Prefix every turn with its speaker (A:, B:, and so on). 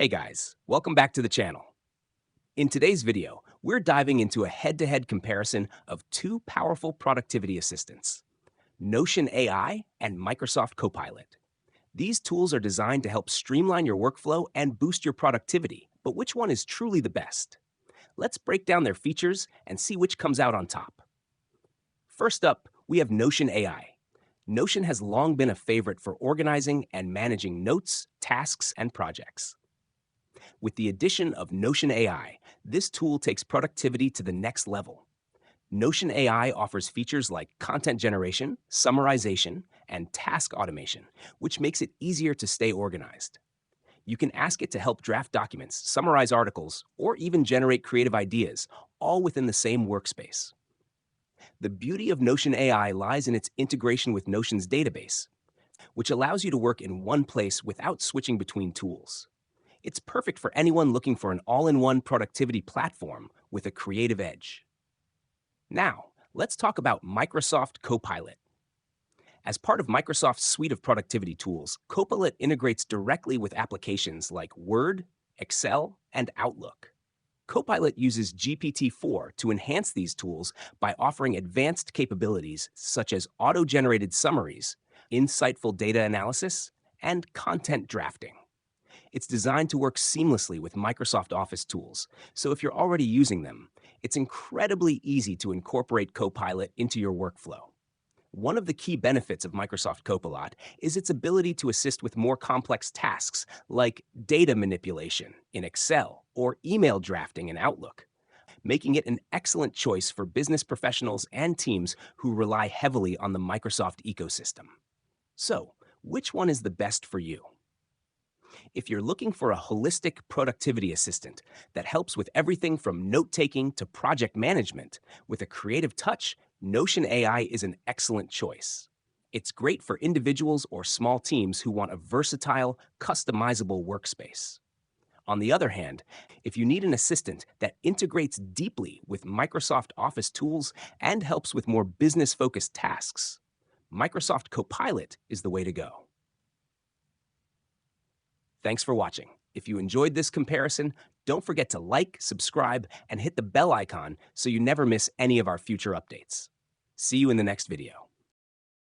A: Hey guys, welcome back to the channel. In today's video, we're diving into a head-to-head comparison of two powerful productivity assistants, Notion AI and Microsoft Copilot. These tools are designed to help streamline your workflow and boost your productivity, but which one is truly the best? Let's break down their features and see which comes out on top. First up, we have Notion AI. Notion has long been a favorite for organizing and managing notes, tasks, and projects. With the addition of Notion AI, this tool takes productivity to the next level. Notion AI offers features like content generation, summarization, and task automation, which makes it easier to stay organized. You can ask it to help draft documents, summarize articles, or even generate creative ideas, all within the same workspace. The beauty of Notion AI lies in its integration with Notion's database, which allows you to work in one place without switching between tools. It's perfect for anyone looking for an all-in-one productivity platform with a creative edge. Now, let's talk about Microsoft Copilot. As part of Microsoft's suite of productivity tools, Copilot integrates directly with applications like Word, Excel, and Outlook. Copilot uses GPT-4 to enhance these tools by offering advanced capabilities such as auto-generated summaries, insightful data analysis, and content drafting. It's designed to work seamlessly with Microsoft Office tools, so if you're already using them, it's incredibly easy to incorporate Copilot into your workflow. One of the key benefits of Microsoft Copilot is its ability to assist with more complex tasks like data manipulation in Excel or email drafting in Outlook, making it an excellent choice for business professionals and teams who rely heavily on the Microsoft ecosystem. So, which one is the best for you? If you're looking for a holistic productivity assistant that helps with everything from note-taking to project management with a creative touch, Notion AI is an excellent choice. It's great for individuals or small teams who want a versatile, customizable workspace. On the other hand, if you need an assistant that integrates deeply with Microsoft Office tools and helps with more business-focused tasks, Microsoft Copilot is the way to go. Thanks for watching. If you enjoyed this comparison, don't forget to like, subscribe, and hit the bell icon so you never miss any of our future updates. See you in the next video.